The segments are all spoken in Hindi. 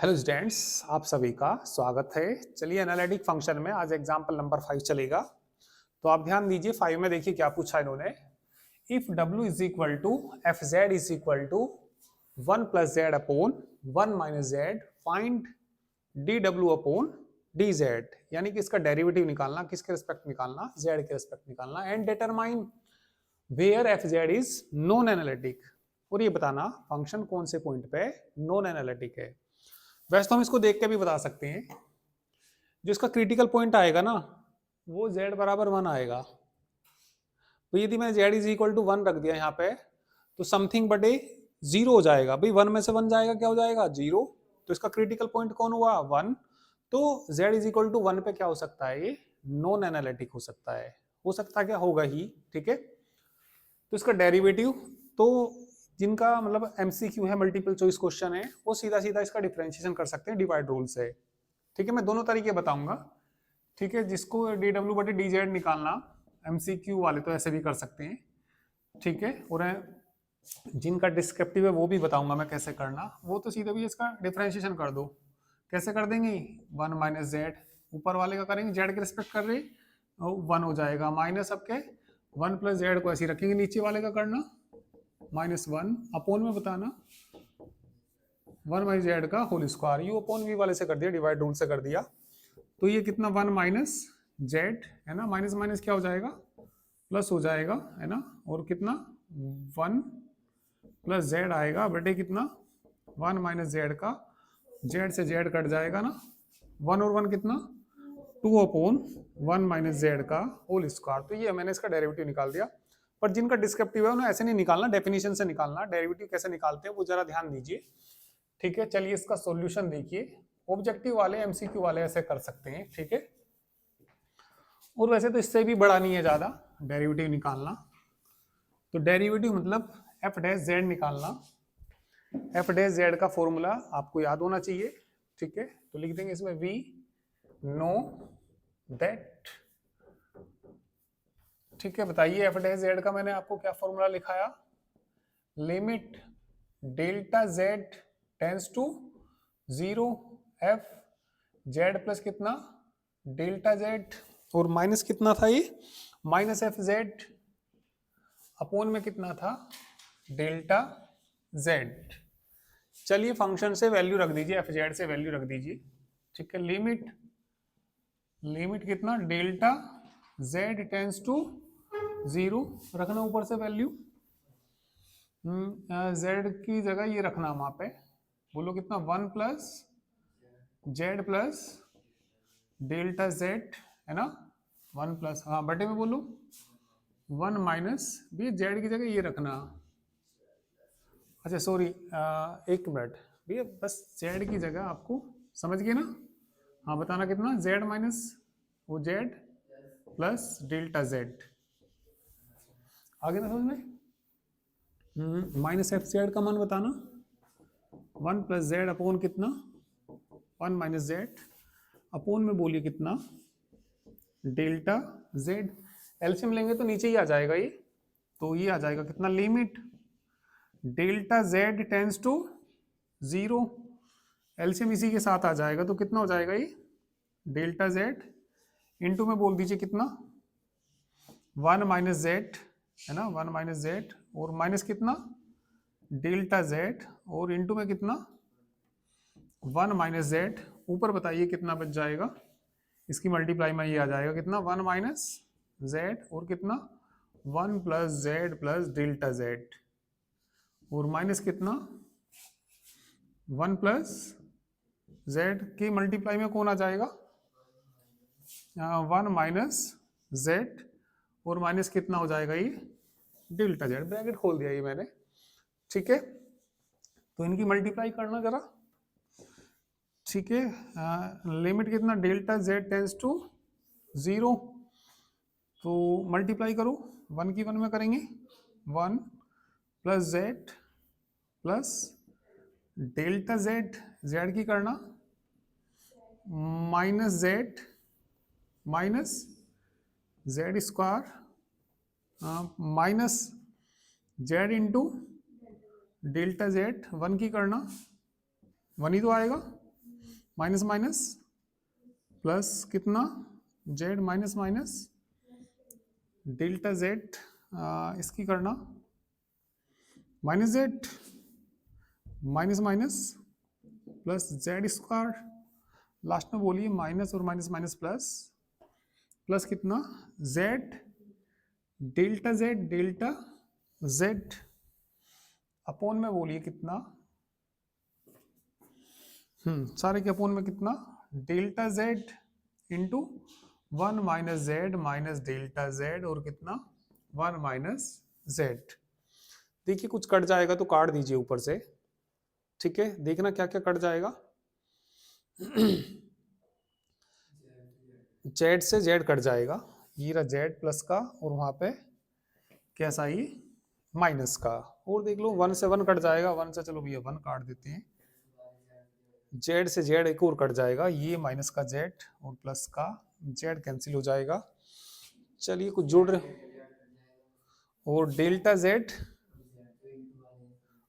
हेलो स्टूडेंट्स, आप सभी का स्वागत है। चलिए एनालिटिक फंक्शन में आज एग्जांपल नंबर 5 चलेगा। तो आप ध्यान दीजिए, 5 में देखिए क्या पूछा इन्होंने। If W is equal to F Z is equal to 1 plus Z upon 1 minus Z, find D W upon D Z. यानी कि इसका डेरिवेटिव निकालना, किसके रिस्पेक्ट निकालना, जेड के रिस्पेक्ट निकालना। And determine where F Z is non analytic, और ये बताना फंक्शन कौन से पॉइंट पे नॉन एनालिटिक है। वैसे तो हम इसको देख के भी बता सकते हैं, जो इसका क्रिटिकल पॉइंट आएगा ना वो z बराबर 1 आएगा। तो यदि मैं z इज इक्वल टू 1 रख दिया यहाँ पे, तो समथिंग बटे 0 हो जाएगा। भाई 1 में से 1 जाएगा, क्या हो जाएगा 0। तो इसका क्रिटिकल पॉइंट कौन हुआ 1। तो z इज इक्वल टू 1 पे क्या हो सकता है, ये नॉन एनालिटिक हो सकता है। हो सकता है क्या, होगा ही, ठीक है। तो इसका डेरिवेटिव, तो जिनका मतलब एमसीक्यू है, मल्टीपल चॉइस क्वेश्चन है, वो सीधा सीधा इसका डिफरेंशिएशन कर सकते हैं डिवाइड रूल से। ठीक है, मैं दोनों तरीके बताऊंगा। ठीक है, जिसको डी डब्ल्यू बटे डी जेड निकालना, एमसीक्यू वाले तो ऐसे भी कर सकते हैं। ठीक है, और जिनका डिस्क्रिप्टिव है वो भी बताऊंगा मैं कैसे करना। वो तो सीधा भी इसका डिफरेंशिएशन कर दो। कैसे कर देंगे, 1 माइनस जेड, ऊपर वाले का करेंगे जेड के रिस्पेक्ट कर रहे, 1 हो जाएगा, माइनस आपके 1 प्लस जेड को ऐसे रखेंगे, नीचे वाले का करना -1 अपोन में बताना 1 माइनस जेड का whole square, U upon V वाले से कर दिया, डिवाइड रूल से कर दिया। तो ये कितना 1 माइनस जेड है ना, माइनस माइनस क्या हो जाएगा, प्लस हो जाएगा है ना। और कितना 1 प्लस जेड आएगा बटे कितना 1 माइनस जेड का, जेड से जेड कट जाएगा ना, 1 और 1 कितना 2 अपोन 1 माइनस जेड का होल स्क्वायर। तो ये मैंने इसका डेरिवेटिव निकाल दिया। पर जिनका डिस्क्रिप्टिव है उन्हें ऐसे नहीं निकालना, डेफिनेशन से निकालना। डेरिवेटिव कैसे निकालते हैं वो जरा ध्यान दीजिए। ठीक है, चलिए इसका सॉल्यूशन देखिए। ऑब्जेक्टिव वाले, एमसीक्यू वाले ऐसे कर सकते हैं, ठीक है। और वैसे तो इससे भी बड़ा नहीं है ज्यादा डेरिवेटिव निकालना। तो डेरिवेटिव मतलब एफ डैश जेड निकालना। एफ डैश जेड का फॉर्मूला आपको याद होना चाहिए, ठीक है। तो लिख देंगे इसमें वी नो दैट, ठीक है। बताइए एफ डैश जेड का मैंने आपको क्या फॉर्मूला लिखाया, limit delta Z tends to 0 F Z plus कितना डेल्टा जेड, और माइनस कितना था ये माइनस एफ जेड, अपोन में कितना था डेल्टा जेड। चलिए फंक्शन से वैल्यू रख दीजिए, एफ जेड से वैल्यू रख दीजिए, ठीक है। लिमिट कितना डेल्टा जेड टेंस टू 0 रखना, ऊपर से वैल्यू जेड की जगह ये रखना वहां पे, बोलो कितना 1 plus Z plus delta Z है ना, 1 प्लस, हाँ बटे में बोलो 1 माइनस भी जेड की जगह ये रखना। अच्छा सॉरी, एक मिनट भैया, बस जेड की जगह आपको समझ गए ना, हाँ बताना कितना जेड माइनस वो जेड प्लस डेल्टा जेड, आगे ना समझ में। माइनस एफ जेड का मान बताना 1 प्लस जेड अपोन कितना 1 माइनस जेड, अपोन में बोलिए कितना डेल्टा जेड। एलसीएम लेंगे तो नीचे ही आ जाएगा ये, तो ये आ जाएगा कितना limit delta Z tends to 0, LCM इसी के साथ आ जाएगा, तो कितना हो जाएगा ये डेल्टा जेड इंटू में बोल दीजिए कितना 1 माइनस जेड है ना, 1 माइनस जेड और माइनस कितना डेल्टा जेड, और इंटू में कितना 1 माइनस जेड, ऊपर बताइए कितना बच जाएगा, इसकी मल्टीप्लाई में ये आ जाएगा कितना 1 माइनस जेड और कितना 1 plus Z plus delta Z, और माइनस कितना 1 प्लस जेड की मल्टीप्लाई में कौन आ जाएगा 1 माइनस जेड, और माइनस कितना हो जाएगा ये डेल्टा जेड, ब्रैकेट खोल दिया ये मैंने, ठीक है। तो इनकी मल्टीप्लाई करना जरा, ठीक है। लिमिट कितना डेल्टा जेड टेंस टू 0, तो मल्टीप्लाई करो 1 की 1 में करेंगे 1 plus Z plus delta Z, Z की करना minus Z minus Z square minus Z into delta Z, 1 की करना 1 ही तो आएगा माइनस माइनस प्लस कितना Z minus minus delta Z, इसकी करना minus Z minus minus plus Z square, last में बोलिए माइनस और माइनस माइनस प्लस प्लस कितना जेड डेल्टा जेड अपोन में बोलिए कितना, सारे के अपोन में कितना delta Z into 1 minus Z minus delta Z और कितना 1 माइनस जेड। देखिए कुछ कट जाएगा तो काट दीजिए ऊपर से, ठीक है, देखना क्या क्या कट जाएगा। जेड से जेड कट जाएगा, ये रहा जेड प्लस का और वहां पे कैसा ही माइनस का, और देख लो 1 से 1 कट जाएगा, 1 से चलो भैया 1 काट देते हैं, जेड से जेड एक और कट जाएगा, ये माइनस का जेड और प्लस का जेड कैंसिल हो जाएगा। चलिए कुछ जुड़ रहे और डेल्टा जेड,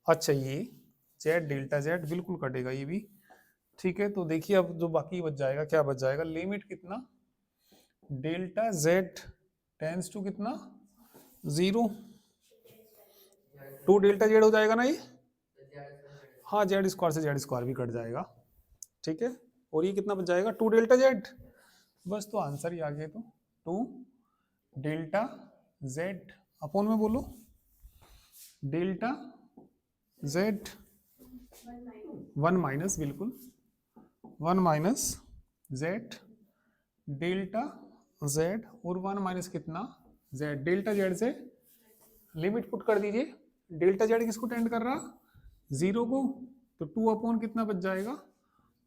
अच्छा ये जेड डेल्टा जेड बिल्कुल कटेगा ये भी, ठीक है। तो देखिए अब जो बाकी बच जाएगा, क्या बच जाएगा, लिमिट कितना डेल्टा जेड टेंस टू कितना 0 टू डेल्टा जेड हो जाएगा ना ये, हाँ जेड स्क्वायर से जेड स्क्वायर भी कट जाएगा, ठीक है। और ये कितना बच जाएगा 2 डेल्टा जेड, बस तो आंसर ही आ गया। तो 2 डेल्टा जेड अपोन में बोलो डेल्टा जेड 1 माइनस, बिल्कुल 1 माइनस जेड डेल्टा जेड और 1 माइनस कितना जेड, डेल्टा जेड से लिमिट पुट कर दीजिए, डेल्टा जेड किसको टेंड कर रहा 0 को, तो 2 अपॉन कितना बच जाएगा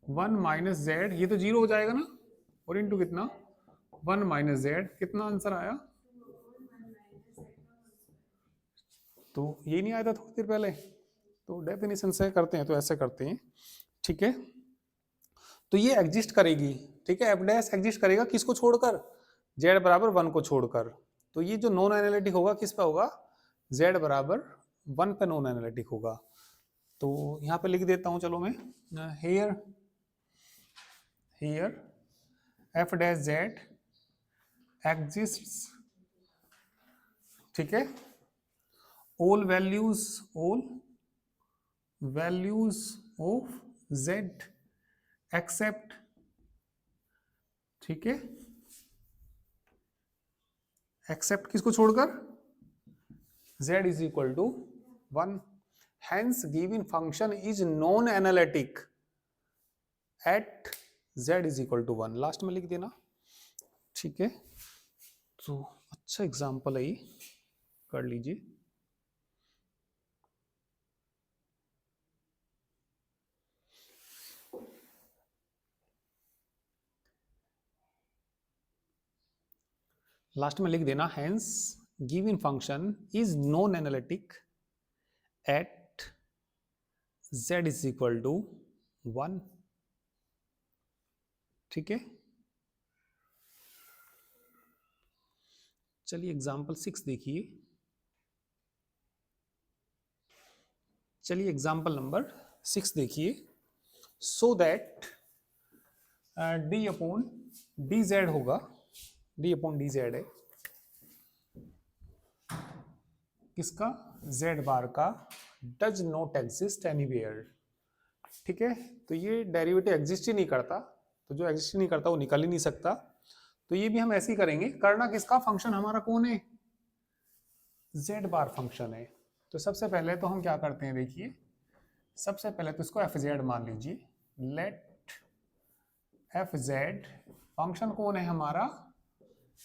1 माइनस जेड, ये तो 0 हो जाएगा ना, और इनटू कितना 1 माइनस जेड, कितना आंसर आया, तो ये नहीं आया था थोड़ी देर पहले। तो डेफिनेशन से करते हैं तो ऐसे करते हैं, ठीक है। तो ये एग्जिस्ट करेगी, ठीक है, एफ डैश एग्जिस्ट करेगा किसको छोड़कर, जेड बराबर 1 को छोड़कर। तो ये जो नॉन एनालिटिक होगा किस पे होगा, जेड बराबर 1 पे नॉन एनालिटिक होगा। तो यहाँ पे लिख देता हूं चलो मैं, here here F dash Z exists, ठीक है, all values of z except, ठीक है, एक्सेप्ट किसको छोड़कर z is equal to 1, hence given function is non analytic at z is equal to 1, last में लिख देना, ठीक है। तो अच्छा एग्जांपल है ये, कर लीजिए। लास्ट में लिख देना hence given function is non analytic at z is equal to 1, ठीक है। चलिए एग्जाम्पल 6 देखिए, चलिए एग्जाम्पल नंबर 6 देखिए, so that D upon D Z होगा, डी अपॉन डी जेड है किसका, जेड बार का, डज नॉट एग्जिस्ट एनीवेयर, ठीक है। तो ये डेरिवेटिव एग्जिस्ट ही नहीं करता, तो जो एग्जिस्ट नहीं करता वो निकल ही नहीं सकता। तो ये भी हम ऐसे ही करेंगे, करना किसका, फंक्शन हमारा कौन है, जेड बार फंक्शन है। तो सबसे पहले तो हम क्या करते हैं, देखिए सबसे पहले तो इसको एफ जेड मान लीजिए, लेट एफ जेड फंक्शन कौन है हमारा,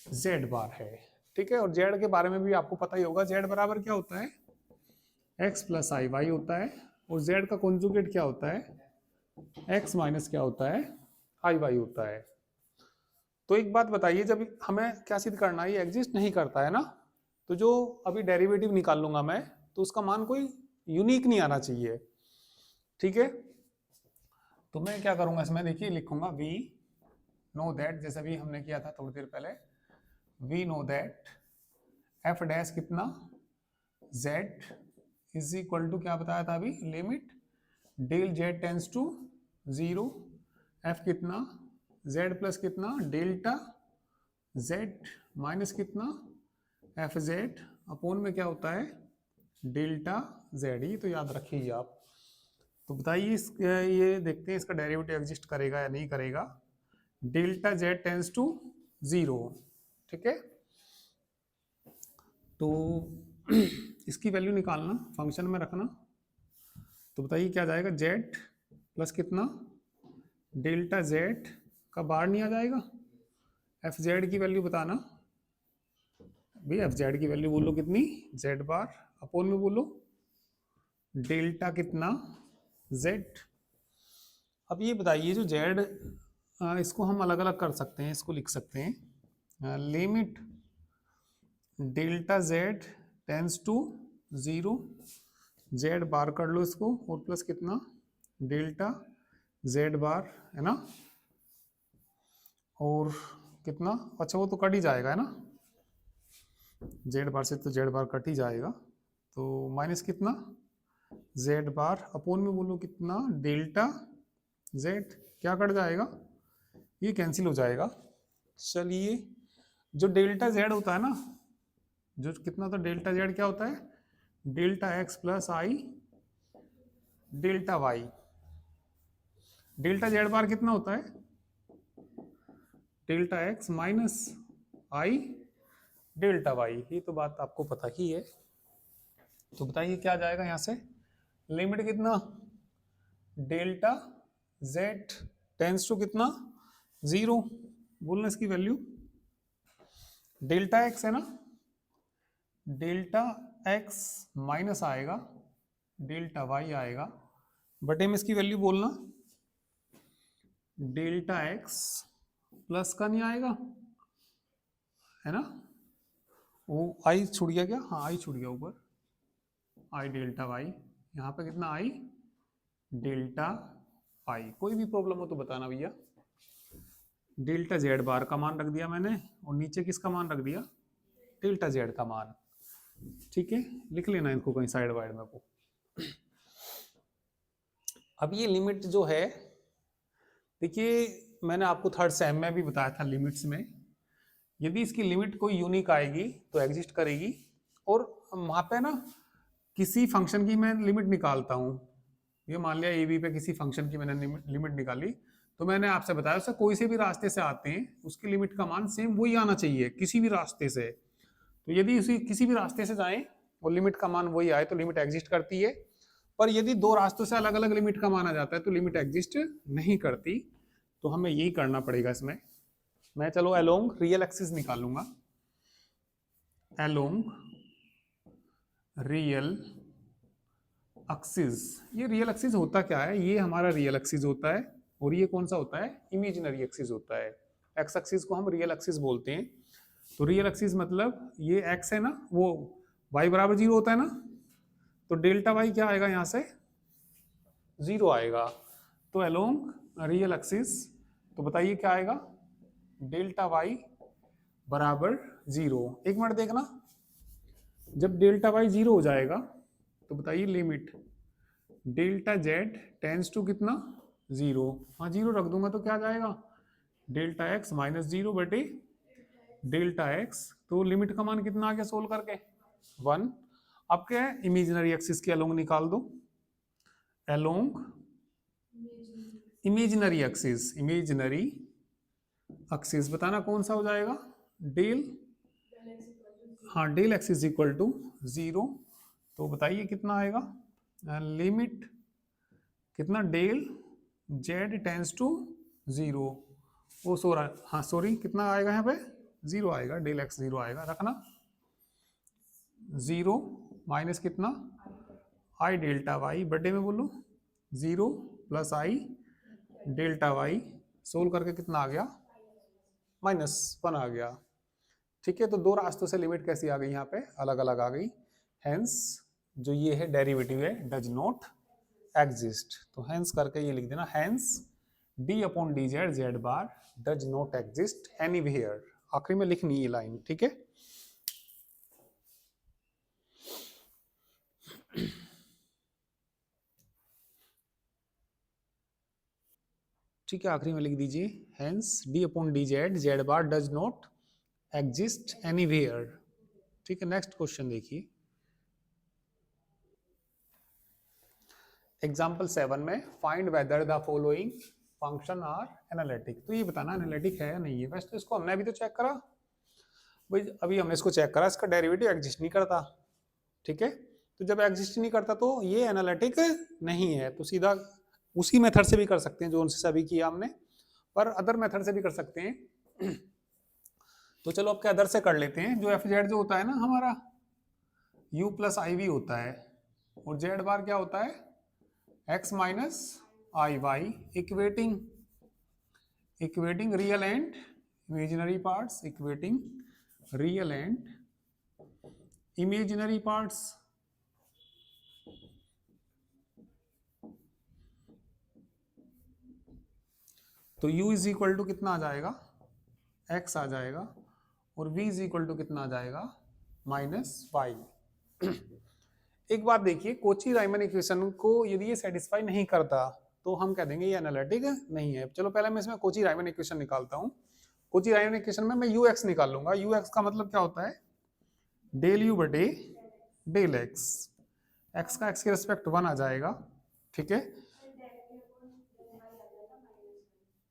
जेड बार है, ठीक है। और जेड के बारे में भी आपको पता ही होगा, जेड बराबर क्या होता है, एक्स प्लस आई वाई होता है, और जेड का कॉन्जुगेट क्या होता है, एक्स माइनस क्या होता है, आई वाई होता है। तो एक बात बताइए, जब हमें क्या सिद्ध करना है, ये एग्जिस्ट नहीं करता है ना, तो जो अभी डेरिवेटिव निकाल लूंगा मैं, तो उसका मान कोई यूनिक नहीं आना चाहिए, ठीक है। तो मैं क्या करूंगा इसमें, देखिए लिखूंगा वी नो दैट, जैसे भी हमने किया था थोड़ी देर पहले, we know that F dash कितना जेड इज इक्वल टू क्या बताया था अभी, limit del Z tends to 0 F कितना, जेड प्लस कितना डेल्टा जेड माइनस कितना एफ जेड अपोन में क्या होता है डेल्टा जेड। ये तो याद रखिए आप। तो बताइए ये देखते हैं इसका डेरिवेटिव एग्जिस्ट करेगा या नहीं करेगा। डेल्टा जेड टेंस टू 0, ठीक है। तो इसकी वैल्यू निकालना, फंक्शन में रखना। तो बताइए क्या जाएगा, जेड प्लस कितना डेल्टा जेड का बाहर नहीं आ जाएगा। एफ जेड की वैल्यू बताना भाई, एफ जेड की वैल्यू बोलो कितनी, जेड बार अपोन में बोलो डेल्टा कितना जेड। अब ये बताइए जो जेड, इसको हम अलग अलग कर सकते हैं, इसको लिख सकते हैं limit delta Z tends to 0, z bar कर लो इसको, और प्लस कितना डेल्टा जेड बार, है ना। और कितना, अच्छा वो तो कट ही जाएगा, है ना, जेड बार से तो जेड बार कट ही जाएगा। तो माइनस कितना जेड बार अपोन में बोलो कितना डेल्टा जेड, क्या कट जाएगा, ये कैंसिल हो जाएगा। चलिए जो डेल्टा जेड होता है ना, जो कितना, तो डेल्टा जेड क्या होता है डेल्टा एक्स प्लस आई डेल्टा वाई। डेल्टा जेड बार कितना होता है डेल्टा एक्स माइनस आई डेल्टा वाई। ये तो बात आपको पता ही है। तो बताइए क्या जाएगा यहाँ से, लिमिट कितना डेल्टा जेड टेंस टू कितना 0, बोलना इसकी वैल्यू डेल्टा एक्स है ना, डेल्टा एक्स माइनस आएगा डेल्टा वाई आएगा, बटे में इसकी वैल्यू बोलना डेल्टा एक्स प्लस का नहीं आएगा, है ना, वो आई छूट गया क्या, हाँ आई छूट गया ऊपर, आई डेल्टा वाई, यहाँ पे कितना आई डेल्टा आई। कोई भी प्रॉब्लम हो तो बताना भैया। डेल्टा जेड बार का मान रख दिया मैंने, और नीचे किसका मान रख दिया डेल्टा जेड का मान, ठीक है। लिख लेना इनको कहीं साइड वाइड में को। अब ये लिमिट जो है, देखिए मैंने आपको थर्ड सेम में भी बताया था लिमिट्स में, यदि इसकी लिमिट कोई यूनिक आएगी तो एग्जिस्ट करेगी। और वहां पे ना किसी फंक्शन की मैं लिमिट निकालता हूँ, ये मान लिया ए बी पे किसी फंक्शन की मैंने लिमिट निकाली, तो मैंने आपसे बताया उससे कोई से भी रास्ते से आते हैं उसकी लिमिट का मान सेम वही आना चाहिए किसी भी रास्ते से। तो यदि उसी किसी भी रास्ते से जाएं और लिमिट का मान वही आए तो लिमिट एग्जिस्ट करती है। पर यदि दो रास्तों से अलग अलग लिमिट का मान आ जाता है तो लिमिट एग्जिस्ट नहीं करती। तो हमें यही करना पड़ेगा इसमें। मैं चलो अलोंग रियल एक्सिस निकालूंगा, अलोंग रियल एक्सिस। ये रियल एक्सिस होता क्या है, ये हमारा रियल एक्सिस होता है, और ये कौन सा होता है इमेजिनरी एक्सिस होता है। एक्स एक्सिस को हम रियल एक्सिस बोलते हैं। तो रियल एक्सिस मतलब ये एक्स है ना, वो वाई बराबर 0 होता है ना, तो डेल्टा वाई क्या आएगा यहाँ से 0 आएगा। तो अलोंग रियल एक्सिस, तो बताइए क्या आएगा डेल्टा वाई बराबर 0। एक मिनट देखना, जब डेल्टा वाई 0 हो जाएगा तो बताइए limit delta Z tends to कितना 0, हाँ 0 रख दूंगा तो क्या जाएगा डेल्टा एक्स माइनस 0 बटे डेल्टा एक्स। तो लिमिट का मान कितना आ गया सोल्व करके 1। अब क्या है इमेजिनरी एक्सिस के अलोंग निकाल दो, along imaginary axis, imaginary axis बताना कौन सा हो जाएगा डेल, हाँ del X is equal to 0। तो बताइए कितना आएगा लिमिट कितना डेल जेड टेंस टू 0, वो सो रहा, हाँ सॉरी कितना आएगा यहाँ पे 0 आएगा, डेल एक्स 0 आएगा, रखना 0 माइनस कितना आई डेल्टा वाई बटे में बोलो 0 प्लस आई डेल्टा वाई, सोल्व करके कितना आ गया -1 आ गया। ठीक है, तो दो रास्तों से लिमिट कैसी आ गई यहाँ पे अलग अलग आ गई। हेंस जो ये है डेरिवेटिव है डज नॉट एग्जिस्ट। तो हेंस करके ये लिख देना, hence D upon D Z Z bar does not exist anywhere. आखिरी में लिखनी ये लाइन, ठीक है। ठीक है, आखिरी में लिख दीजिए hence D upon D Z Z bar does not exist anywhere. ठीक है, नेक्स्ट क्वेश्चन देखिए। एग्जाम्पल 7 में find whether the following function are analytic. तो ये बताना एनालिटिक है या नहीं है। वैसे तो इसको हमने अभी तो चेक करा भाई, अभी हमने इसको चेक करा, इसका डेरिवेटिव एग्जिस्ट नहीं करता। ठीक है, तो जब एग्जिस्ट नहीं करता तो ये एनालिटिक नहीं है। तो सीधा उसी मेथड से भी कर सकते हैं जो उनसे अभी किया हमने, पर अदर मेथड से भी कर सकते हैं। तो चलो अब क्या अदर से कर लेते हैं। जो एफ जेड जो होता है ना हमारा u प्लस आई वी होता है, और जेड बार क्या होता है x minus I Y, equating real and imaginary parts, equating real and imaginary parts. तो u इज इक्वल टू कितना आ जाएगा, x आ जाएगा, और v इज इक्वल टू कितना आ जाएगा माइनस वाई। एक बात देखिए, कोची राइमन इक्वेशन को यदि ये सेटिस्फाई नहीं करता तो हम कह देंगे ये एनालिटिक नहीं है। चलो पहले मैं इसमें कोची राइमन इक्वेशन निकालता हूँ। कोची राइमन इक्वेशन में मैं यू एक्स निकाल लूंगा। यू एक्स का मतलब क्या होता है, डेल यू बटे डेल एक्स। एक्स का एक्स के रिस्पेक्ट 1 आ जाएगा। ठीक है,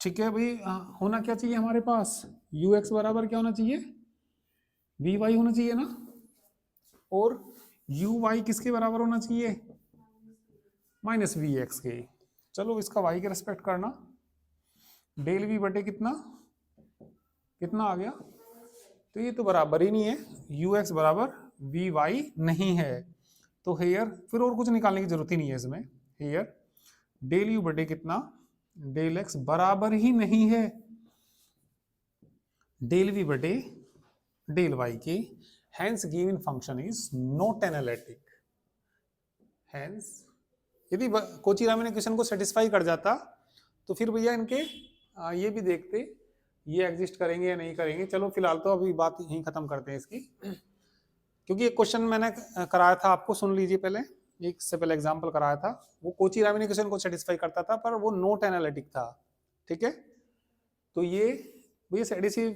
ठीक है भाई, होना क्या चाहिए हमारे पास, यू एक्स बराबर क्या होना चाहिए, वी वाई होना चाहिए ना, और यू वाई किसके बराबर होना चाहिए, माइनस वी एक्स के। चलो इसका वाई के रेस्पेक्ट करना, डेल वी बटे कितना कितना आ गया, तो ये तो बराबर ही नहीं है, यू एक्स बराबर वी वाई नहीं है। तो हेयर फिर और कुछ निकालने की जरूरत ही नहीं है इसमें। हेयर डेल यू बटे कितना डेल एक्स बराबर ही नहीं है डेल वी बटे डेल वाई के। Hence given function is not analytic. Hence यदि कोची रामन इक्वेशन को सेटिस्फाई कर जाता तो फिर भैया इनके ये भी देखते ये एग्जिस्ट करेंगे या नहीं करेंगे। चलो फिलहाल तो अभी बात यहीं खत्म करते हैं इसकी, क्योंकि एक क्वेश्चन मैंने कराया था आपको, सुन लीजिए पहले, एक से पहले एग्जांपल कराया था, वो कोची रामन इक्वेशन को सेटिस्फाई करता था पर वो नॉट एनालिटिक था। ठीक है, तो ये सेटिस्फाई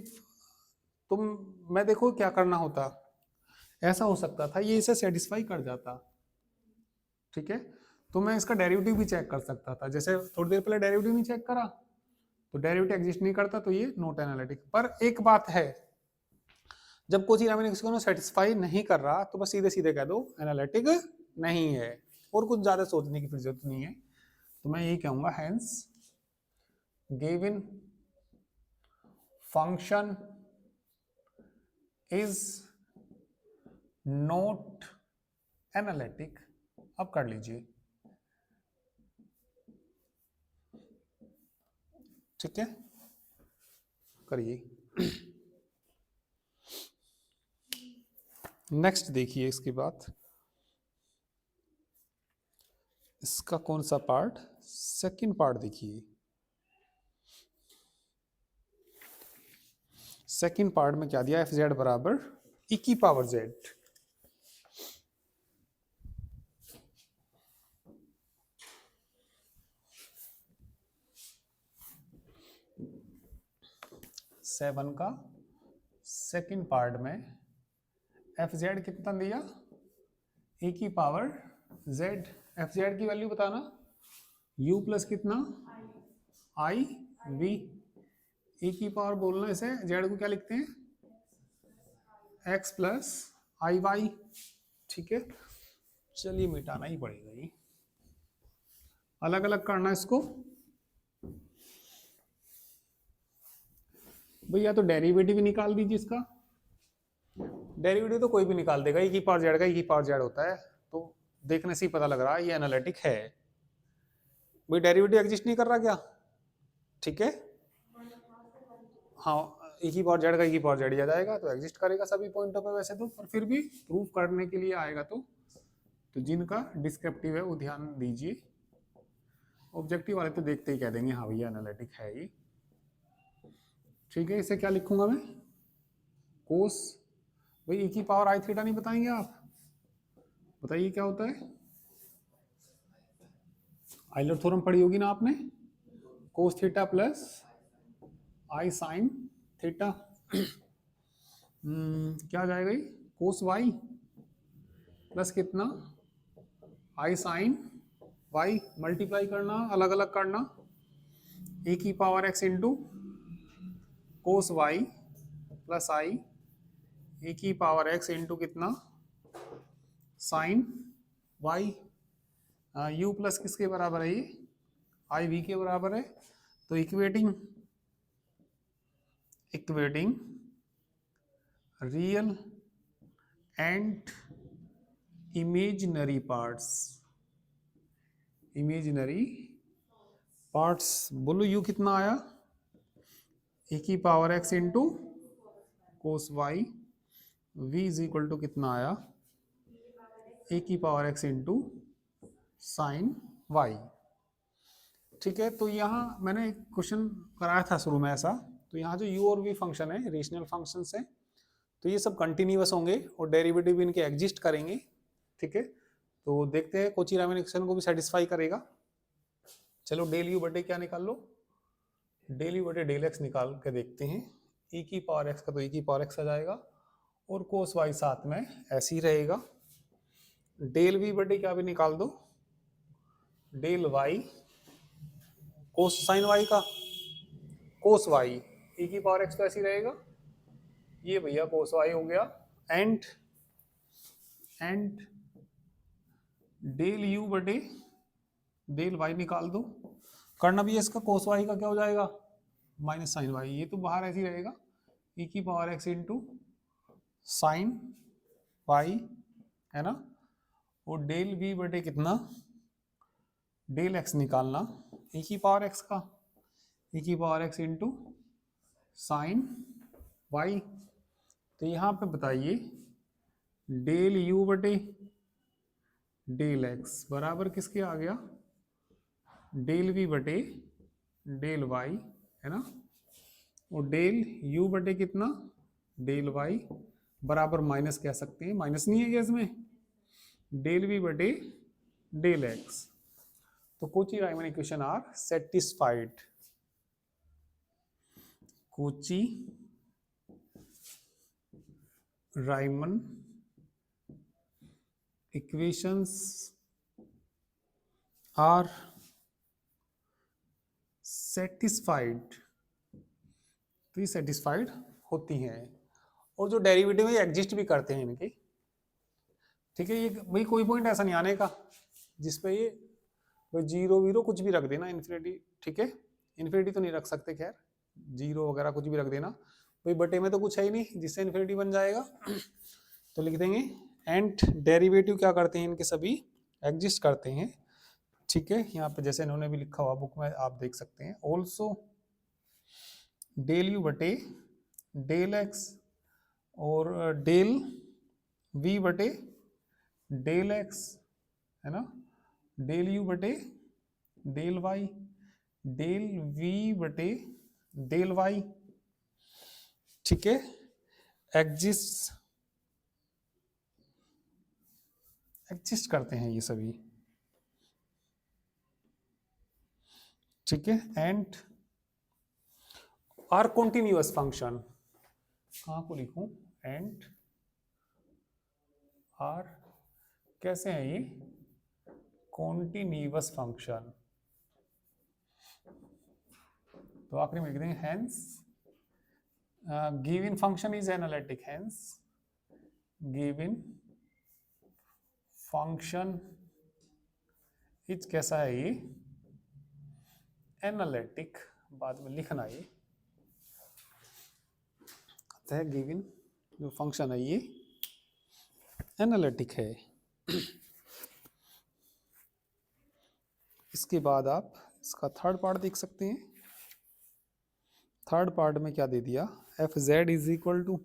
तुम मैं देखो क्या करना होता, ऐसा हो सकता था ये इसे सेटिस्फाई कर जाता। ठीक है, तो मैं इसका डेरिवेटिव भी चेक कर सकता था, जैसे थोड़ी देर पहले डेरिवेटिव नहीं चेक करा, तो डेरिवेटिव एग्जिस्ट नहीं करता, तो ये नॉट एनालिटिक। पर एक बात है, जब कोची रामन इक्वेशन को सेटिस्फाई नहीं कर रहा तो बस सीधे सीधे कह दो एनालिटिक नहीं है, और कुछ ज्यादा सोचने की फिर जरूरत नहीं है। तो मैं यही कहूंगा, hence given function is not analytic. अब कर लीजिए, ठीक है, करिए। नेक्स्ट देखिए, इसके बाद इसका कौन सा पार्ट, सेकंड पार्ट देखिए। सेकंड पार्ट में क्या दिया, एफ जेड बराबर ई की पावर जेड। सेवन का सेकंड पार्ट में एफ जेड कितना दिया, ए की पावर जेड। एफ जेड की वैल्यू बताना, u प्लस कितना आई वी, ए की पावर बोलना इसे, जेड को क्या लिखते हैं x प्लस आई वाई। ठीक है, चलिए मिटाना ही पड़ेगा, ये अलग अलग करना इसको भैया। तो डेरिवेटिव निकाल दीजिए इसका, डेरिवेटिव तो कोई भी निकाल देगा, ई की पावर जेड का ई की पावर जेड होता है, तो देखने से ही पता लग रहा है ये एनालिटिक है। भाई डेरिवेटिव एग्जिस्ट नहीं कर रहा क्या, ठीक है, हाँ, ई की पावर जेड का ई की पावर जेड आ जाएगा तो एग्जिस्ट करेगा सभी पॉइंटों पे वैसे तो, पर फिर भी प्रूफ करने के लिए आएगा तो जिनका डिस्क्रिप्टिव है वो ध्यान दीजिए, ऑब्जेक्टिव वाले तो देखते ही कह देंगे हाँ भैया एनालिटिक है ये। ठीक है, इसे क्या लिखूंगा मैं, कोस, भाई ई की पावर आई थीटा नहीं बताएंगे आप, बताइए क्या होता है, आइलर थ्योरम पढ़ी होगी ना आपने, cos theta plus I sine theta, क्या आ जाएगा ये, कोस वाई प्लस कितना, आई साइन वाई, मल्टीप्लाई करना, अलग अलग करना, ए की power x into cos y plus i e की पावर एक्स इंटू कितना, साइन वाई। यू प्लस किसके बराबर है ये, आई वी के बराबर है। तो equating equating real and imaginary parts, imaginary parts, बोलो यू कितना आया, ए की power x into cos Y, V is equal to कितना आया, ए की power x into sine Y. ठीक है, तो यहाँ मैंने एक क्वेश्चन कराया था शुरू में ऐसा, तो यहाँ जो u और v फंक्शन है रेशनल फंक्शंस हैं, तो ये सब कंटिन्यूअस होंगे और डेरिवेटिव इनके एग्जिस्ट करेंगे। ठीक है, तो देखते हैं कोची रामन इक्वेशन को भी सेटिस्फाई करेगा। चलो डेल यू बटे क्या निकाल लो, डेल यू बटे डेल एक्स निकाल के देखते हैं। e की पावर एक्स का तो e की पावर एक्स आ जाएगा और कोस वाई साथ में ऐसे ही रहेगा। डेल वी बटे क्या भी निकाल दो, del Y cos sine Y का, कोस वाई e की पावर एक्स तो ऐसे ही रहेगा, ये भैया कोस वाई हो गया। एंड डेल यू बटे डेल वाई निकाल दो, करना भी है इसका, कोस वाई का क्या हो जाएगा, माइनस साइन वाई, ये तो बाहर ऐसे ही रहेगा, e की power x into sine Y, है ना। और डेल वी बटे कितना, डेल एक्स निकालना, e की पावर एक्स का, e की power x into sine Y. तो यहाँ पे बताइए डेल यू बटे डेल एक्स बराबर किसके आ गया, डेल वी बटे डेल वाई, है ना। और डेल यू बटे कितना, डेल वाई बराबर माइनस कह सकते हैं, माइनस नहीं है क्या इसमें, डेल वी बटे डेल एक्स। तो Cauchy Riemann equation are satisfied, Cauchy Riemann equations are satisfied, तो ये सेटिस्फाइड होती हैं और जो डेरिवेटिव है एग्जिस्ट भी करते हैं इनके। ठीक है, ये भाई कोई पॉइंट ऐसा नहीं आने का जिसपे ये जीरो वीरो कुछ भी रख देना, इन्फिनिटी। ठीक है, इन्फिनिटी तो नहीं रख सकते, खैर जीरो वगैरह कुछ भी रख देना, भाई बटे में तो कुछ है ही नहीं जिससे इन्फिनिटी बन जाएगा। तो लिख देंगे एंड डेरिवेटिव क्या करते हैं इनके, सभी एग्जिस्ट करते हैं। ठीक है, यहाँ पे जैसे इन्होंने भी लिखा हुआ बुक में आप देख सकते हैं, ऑल्सो डेल यू बटे डेल एक्स और डेल वी बटे डेल एक्स, है ना, डेल यू बटे डेल वाई, डेल वी बटे डेल वाई। ठीक है, एग्जिस्ट करते हैं ये सभी। ठीक है, एंड आर कॉन्टिन्यूअस फंक्शन, कहाँ को लिखूं, एंड आर कैसे हैं ये, कॉन्टिन्यूअस फंक्शन। तो आखिरी में लिख देंगे hence given function is analytic, hence given function is कैसा है ये, एनालिटिक, बाद में लिखना ये है, गिवन जो फंक्शन है ये एनालिटिक है। इसके बाद आप इसका थर्ड पार्ट देख सकते हैं। थर्ड पार्ट में क्या दे दिया, F Z is equal to,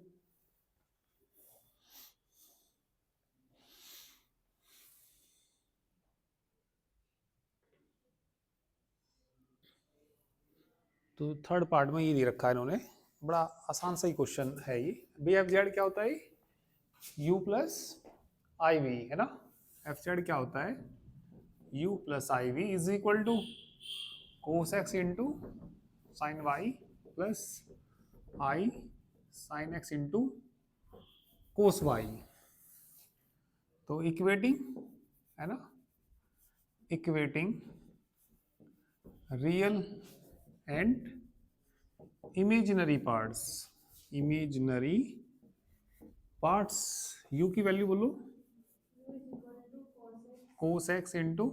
तो थर्ड पार्ट में ये दे रखा है इन्होंने, बड़ा आसान सा ही क्वेश्चन है ये। बी एफ जेड क्या होता है, u प्लस आई वी, है ना। एफ जेड क्या होता है, u plus I V is equal to cos X into sine Y plus I sine x into cos Y. तो इक्वेटिंग है ना, equating real and imaginary parts, imaginary parts. u की वैल्यू बोलो, cos X into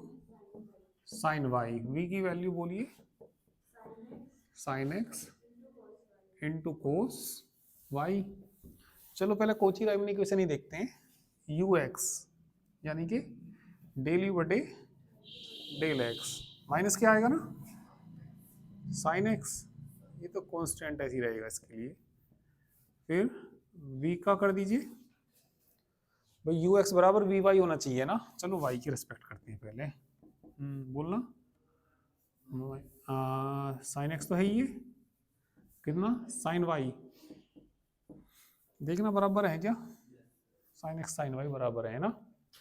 sine Y. v की वैल्यू बोलिए, sine x into cos Y. चलो पहले कोची राइमन इक्वेशन ही देखते हैं। यू एक्स यानी कि डेल यू बटे डेल एक्स माइनस क्या आएगा ना, साइन एक्स। ये तो कांस्टेंट ऐसे ही रहेगा इसके लिए। फिर v का कर दीजिए भाई, यू एक्स बराबर वी वाई होना चाहिए ना। चलो y की रिस्पेक्ट करते हैं पहले। बोलना साइन एक्स तो है ही है, कितना साइन वाई, देखना बराबर है क्या, साइन एक्स साइन वाई बराबर है ना।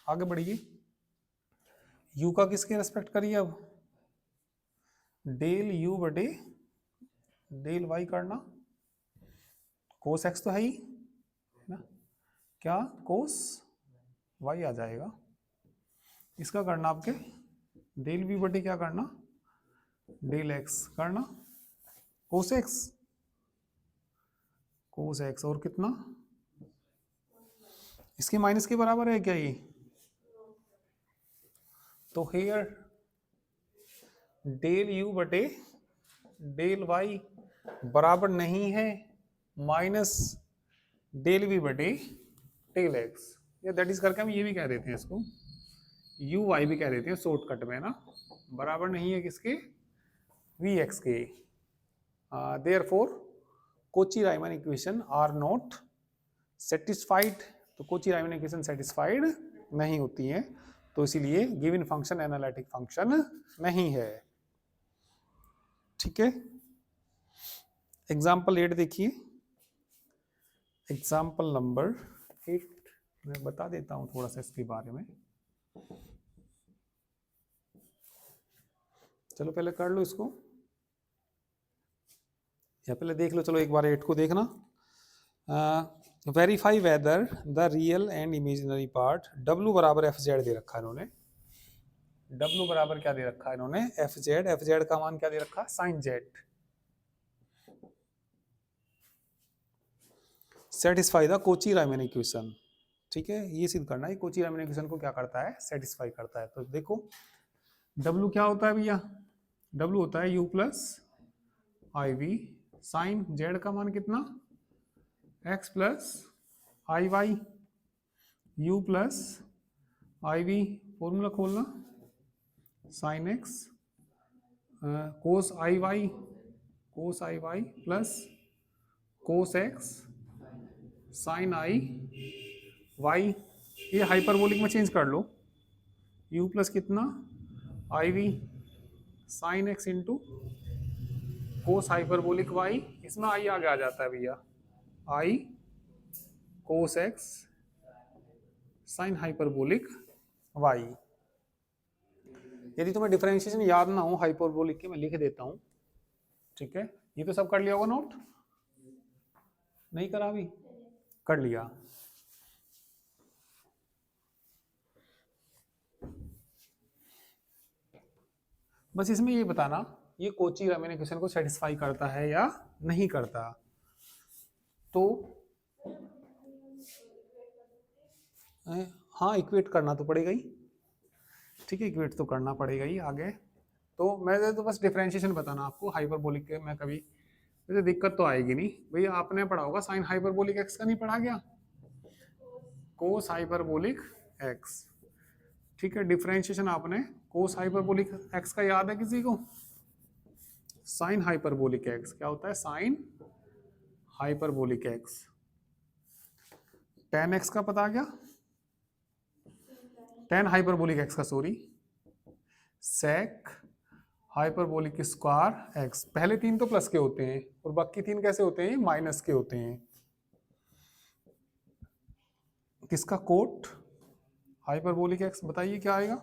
आगे बढ़िए, u का किसके रेस्पेक्ट करिए अब, डेल u बटे डेल y करना, कोस x तो है ही ना, क्या कोस y आ जाएगा। इसका करना आपके डेल v बटे क्या करना, डेल x करना, कोस x, कोस x और कितना, इसके माइनस के बराबर है क्या ये। तो हेयर डेल u बटे डेल y बराबर नहीं है माइनस डेल v बटे डेल x, या दैट इज करके हम ये भी कह देते हैं इसको, u y भी कह देते हैं शॉर्टकट में ना, बराबर नहीं है किसके, v x के। Therefore Cauchy Riemann equation are not satisfied. तो कोची राइमन इक्वेशन सेटिस्फाइड नहीं होती हैं, तो इसीलिए गिवन फंक्शन एनालिटिक फंक्शन नहीं है। ठीक है, एग्जाम्पल 8 देखिए। एग्जाम्पल नंबर 8 मैं बता देता हूं थोड़ा सा इसके बारे में। चलो पहले कर लो इसको, या पहले देख लो। चलो एक बार 8 को देखना। Verify whether the real and imaginary part, W बराबर एफ जेड दे रखा है इन्होंने। W बराबर क्या दे रखा है इन्होंने, एफ जेड का मान क्या दे रखा है, sine Z. Satisfy the Cauchy Riemann equation. ठीक है, ये सिद्ध करना है कोची राइमन इक्वेशन को क्या करता है, सेटिस्फाई करता है। तो देखो W क्या होता है भैया, W होता है U प्लस आई वी साइन जेड का मान कितना, x plus i y, u plus I v, formula खोलना, sine x cos i y, cos i y plus cos x sine i y. ये हाइपरबोलिक में चेंज कर लो, u प्लस कितना i v sine x into cos hyperbolic y, इसमें आई आगे आ जाता है भैया, i cos x sine hyperbolic y। यदि तुम्हें डिफरेंशिएशन याद ना हो हाइपरबोलिक के, मैं लिख देता हूं। ठीक है, ये तो सब कर लिया होगा नोट, नहीं करा अभी, कर लिया। बस इसमें ये बताना ये कोची राइमन इक्वेशन को सेटिस्फाई करता है या नहीं करता। तो हाँ, इक्वेट करना तो पड़ेगा ही। ठीक है, इक्वेट तो करना पड़ेगा ही आगे। तो मैं तो बस डिफरेंशिएशन बताना आपको हाइपरबोलिक के, मैं कभी वैसे दिक्कत तो आएगी नहीं भैया। आपने पढ़ा होगा साइन हाइपरबोलिक एक्स का, नहीं पढ़ा गया, कोस हाइपरबोलिक एक्स। ठीक है, डिफरेंशिएशन आपने कोस हाइपरबोलिक एक्स का याद है किसी को, साइन हाइपरबोलिक एक्स क्या होता है, sine hyperbolic x. Tan x का पता क्या, टेन हाइपरबोलिक एक्स का sorry, sec hyperbolic square x. पहले तीन तो प्लस के होते हैं और बाकी तीन कैसे होते हैं, माइनस के होते हैं। किसका कोट हाइपरबोलिक एक्स, बताइए क्या आएगा,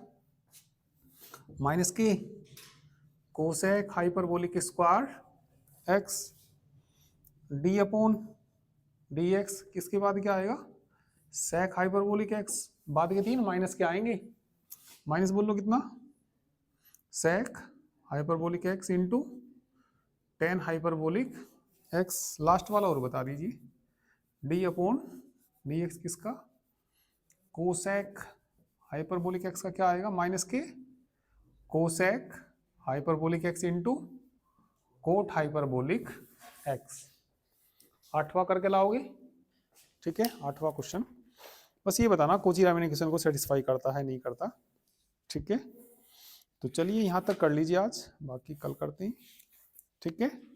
माइनस के cosec hyperbolic square x D upon d x, किसके बाद क्या आएगा, सेक हाइपरबोलिक एक्स, बाद के तीन माइनस के आएंगे, माइनस बोल लो कितना, sec hyperbolic x into tan hyperbolic x, last वाला और बता दीजिए, डी अपॉन डी एक्स किसका, कोसेक हाइपरबोलिक एक्स का क्या आएगा, माइनस के cosec hyperbolic x into cot hyperbolic x. आठवां करके लाओगे, ठीक है, आठवां क्वेश्चन, बस ये बताना कोची-रामानी क्वेश्चन को सेटिस्फाई करता है नहीं करता, ठीक है। तो चलिए यहाँ तक कर लीजिए आज, बाकी कल करते हैं, ठीक है।